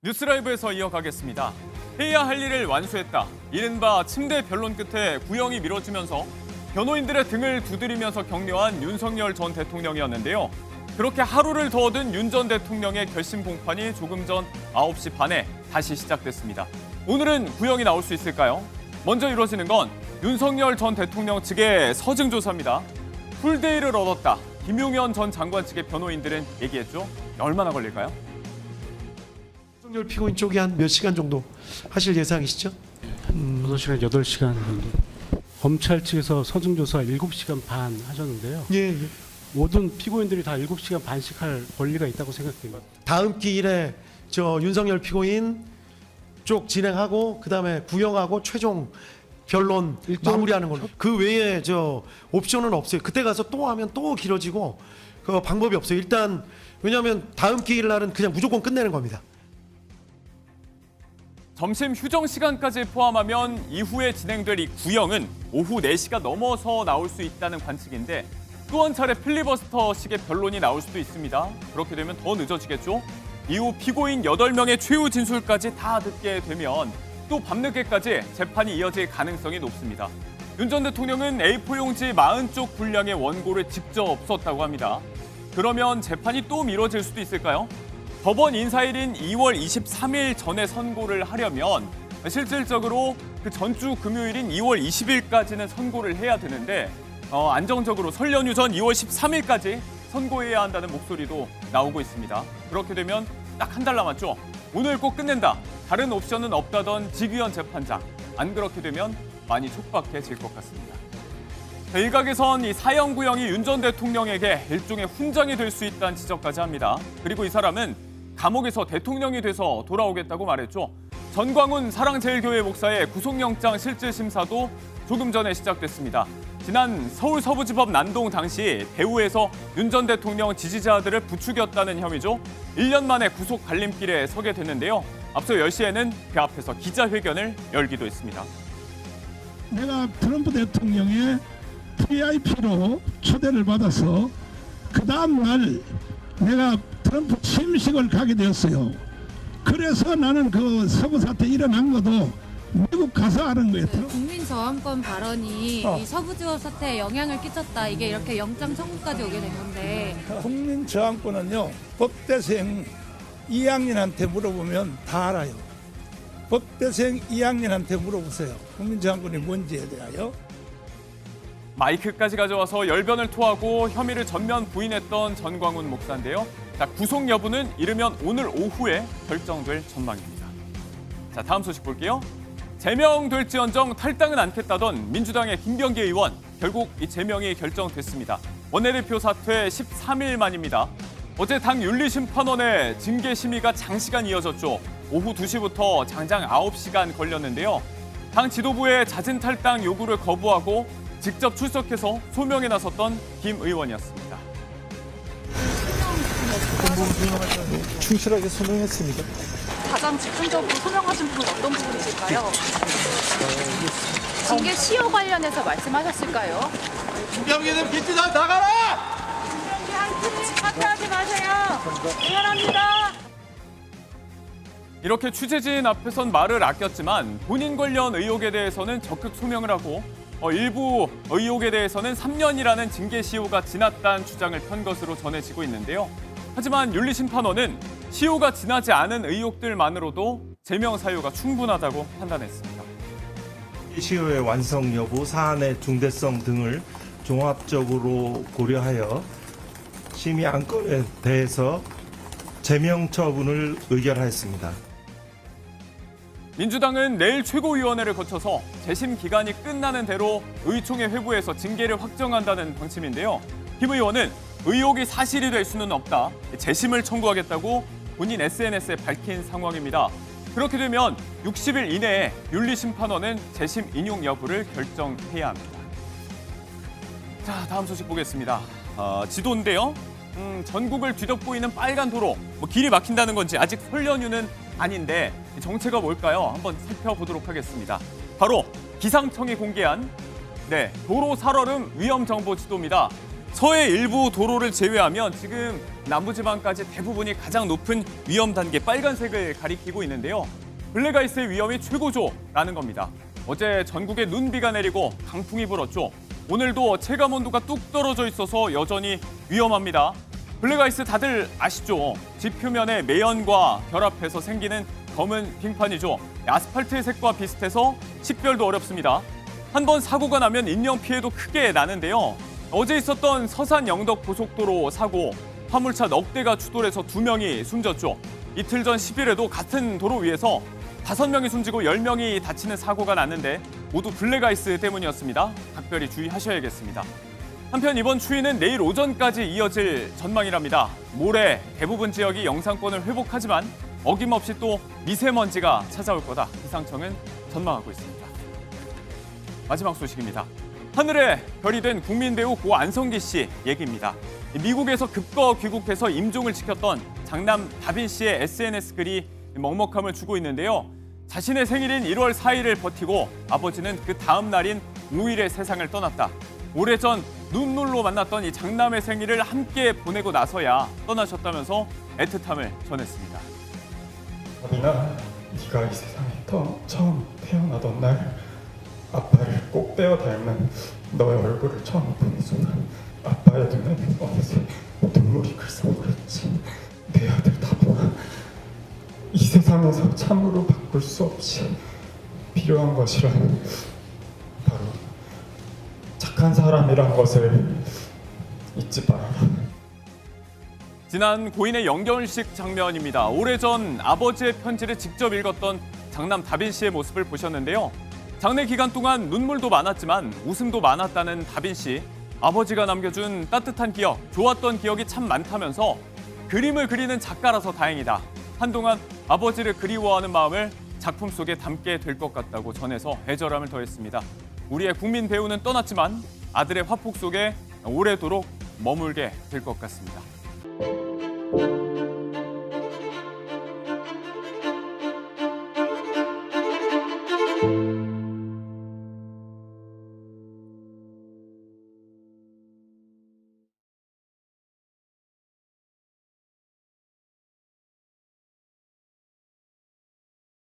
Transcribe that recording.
뉴스라이브에서 이어가겠습니다. 해야 할 일을 완수했다. 이른바 침대 변론 끝에 구형이 미뤄지면서 변호인들의 등을 두드리면서 격려한 윤석열 전 대통령이었는데요. 그렇게 하루를 더 얻은 윤 전 대통령의 결심 공판이 조금 전 9시 반에 다시 시작됐습니다. 오늘은 구형이 나올 수 있을까요? 먼저 이루어지는 건 윤석열 전 대통령 측의 서증 조사입니다. 풀데이를 얻었다. 김용현 전 장관 측의 변호인들은 얘기했죠. 얼마나 걸릴까요? 윤석열 피고인 쪽이 한 몇 시간 정도 하실 예상이시죠? 6시간, 8시간 정도. 검찰 측에서 서증조사 7시간 반 하셨는데요. 예. 모든 피고인들이 다 7시간 반씩 할 권리가 있다고 생각됩니다. 다음 기일에 윤석열 피고인 쪽 진행하고 그다음에 구형하고 최종 변론 마무리하는 걸로. 그 외에 옵션은 없어요. 그때 가서 또 하면 또 길어지고 그 방법이 없어요. 일단 왜냐하면 다음 기일 날은 그냥 무조건 끝내는 겁니다. 점심 휴정 시간까지 포함하면 이후에 진행될 이 구형은 오후 4시가 넘어서 나올 수 있다는 관측인데 또 한 차례 필리버스터식의 변론이 나올 수도 있습니다. 그렇게 되면 더 늦어지겠죠. 이후 피고인 8명의 최후 진술까지 다 듣게 되면 또 밤늦게까지 재판이 이어질 가능성이 높습니다. 윤 전 대통령은 A4용지 40쪽 분량의 원고를 직접 썼다고 합니다. 그러면 재판이 또 미뤄질 수도 있을까요? 법원 인사일인 2월 23일 전에 선고를 하려면 실질적으로 그 전주 금요일인 2월 20일까지는 선고를 해야 되는데 안정적으로 설 연휴 전 2월 13일까지 선고해야 한다는 목소리도 나오고 있습니다. 그렇게 되면 딱 한 달 남았죠. 오늘 꼭 끝낸다. 다른 옵션은 없다던 지규현 재판장. 안 그렇게 되면 많이 촉박해질 것 같습니다. 일각에선 이 사형 구형이 윤 전 대통령에게 일종의 훈장이 될 수 있다는 지적까지 합니다. 그리고 이 사람은 감옥에서 대통령이 돼서 돌아오겠다고 말했죠. 전광훈 사랑제일교회 목사의 구속영장 실질심사도 조금 전에 시작됐습니다. 지난 서울 서부지법 난동 당시 배후에서 윤 전 대통령 지지자들을 부추겼다는 혐의죠. 1년 만에 구속 갈림길에 서게 됐는데요. 앞서 10시에는 그 앞에서 기자회견을 열기도 했습니다. 내가 트럼프 대통령의 VIP로 초대를 받아서 그 다음 날 내가 트럼프 취임식을 가게 되었어요. 그래서 나는 그 서부 사태 일어난 것도 미국 가서 하는 거예요. 국민 저항권 발언이 이 서부지법 사태에 영향을 끼쳤다. 이게 이렇게 영장 청구까지 오게 된 건데. 국민 저항권은요, 법대생 2학년한테 물어보면 다 알아요. 법대생 2학년한테 물어보세요. 국민 저항권이 뭔지에 대하여. 마이크까지 가져와서 열변을 토하고 혐의를 전면 부인했던 전광훈 목사인데요. 자, 구속 여부는 이르면 오늘 오후에 결정될 전망입니다. 자, 다음 소식 볼게요. 제명될지언정 탈당은 않겠다던 민주당의 김병기 의원. 결국 이 제명이 결정됐습니다. 원내대표 사퇴 13일 만입니다. 어제 당 윤리심판원의 징계 심의가 장시간 이어졌죠. 오후 2시부터 장장 9시간 걸렸는데요. 당 지도부의 잦은 탈당 요구를 거부하고 직접 출석해서 소명에 나섰던 김 의원이었습니다. 충실하게 소명했습니다. 가장 집중적으로 소명하신 부분 어떤 부분이실까요? 징계 시효 관련해서 말씀하셨을까요? 김병기는 빚지다 나가라! 김병기 한팀 사퇴하지 마세요. 응원합니다. 이렇게 취재진 앞에선 말을 아꼈지만 본인 관련 의혹에 대해서는 적극 소명을 하고 일부 의혹에 대해서는 3년이라는 징계 시효가 지났다는 주장을 편 것으로 전해지고 있는데요. 하지만 윤리심판원은 시효가 지나지 않은 의혹들만으로도 제명 사유가 충분하다고 판단했습니다. 시효의 완성 여부, 사안의 중대성 등을 종합적으로 고려하여 심의 안건에 대해서 제명 처분을 의결하였습니다. 민주당은 내일 최고위원회를 거쳐서 재심 기간이 끝나는 대로 의총에 회부해서 징계를 확정한다는 방침인데요. 김 의원은 의혹이 사실이 될 수는 없다. 재심을 청구하겠다고 본인 SNS에 밝힌 상황입니다. 그렇게 되면 60일 이내에 윤리심판원은 재심 인용 여부를 결정해야 합니다. 자, 다음 소식 보겠습니다. 지도인데요. 전국을 뒤덮고 있는 빨간 도로. 길이 막힌다는 건지 아직 설 연휴는 아닌데 정체가 뭘까요? 한번 살펴보도록 하겠습니다. 바로 기상청이 공개한 도로 살얼음 위험 정보 지도입니다. 서해 일부 도로를 제외하면 지금 남부지방까지 대부분이 가장 높은 위험 단계 빨간색을 가리키고 있는데요. 블랙아이스의 위험이 최고조라는 겁니다. 어제 전국에 눈비가 내리고 강풍이 불었죠. 오늘도 체감온도가 뚝 떨어져 있어서 여전히 위험합니다. 블랙아이스 다들 아시죠? 집 표면에 매연과 결합해서 생기는 검은 빙판이죠. 아스팔트의 색과 비슷해서 식별도 어렵습니다. 한번 사고가 나면 인명피해도 크게 나는데요. 어제 있었던 서산 영덕 고속도로 사고, 화물차 넉 대가 추돌해서 2명이 숨졌죠. 이틀 전 10일에도 같은 도로 위에서 5명이 숨지고 10명이 다치는 사고가 났는데 모두 블랙아이스 때문이었습니다. 각별히 주의하셔야겠습니다. 한편 이번 추위는 내일 오전까지 이어질 전망이랍니다. 모레 대부분 지역이 영상권을 회복하지만 어김없이 또 미세먼지가 찾아올 거다. 기상청은 전망하고 있습니다. 마지막 소식입니다. 하늘에 별이 된 국민 배우 고 안성기 씨 얘기입니다. 미국에서 급거 귀국해서 임종을 지켰던 장남 다빈 씨의 SNS 글이 먹먹함을 주고 있는데요. 자신의 생일인 1월 4일을 버티고 아버지는 그 다음 날인 5일에 세상을 떠났다. 오래전 눈물로 만났던 이 장남의 생일을 함께 보내고 나서야 떠나셨다면서 애틋함을 전했습니다. 다빈아, 네가 이 세상에 처음 태어나던 날 아빠를 꼭 빼어 닮은 너의 얼굴을 처음 보는 순간 아빠의 눈에는 어느새 눈물이 글썽거렸지. 내 아들 다빈아, 이 세상에서 참으로 바꿀 수 없이 필요한 것이란 바로 착한 사람이란 것을 잊지 말아라. 지난 고인의 영결식 장면입니다. 오래전 아버지의 편지를 직접 읽었던 장남 다빈 씨의 모습을 보셨는데요. 장례 기간 동안 눈물도 많았지만 웃음도 많았다는 다빈 씨. 아버지가 남겨준 따뜻한 기억, 좋았던 기억이 참 많다면서 그림을 그리는 작가라서 다행이다. 한동안 아버지를 그리워하는 마음을 작품 속에 담게 될 것 같다고 전해서 애절함을 더했습니다. 우리의 국민 배우는 떠났지만 아들의 화폭 속에 오래도록 머물게 될 것 같습니다.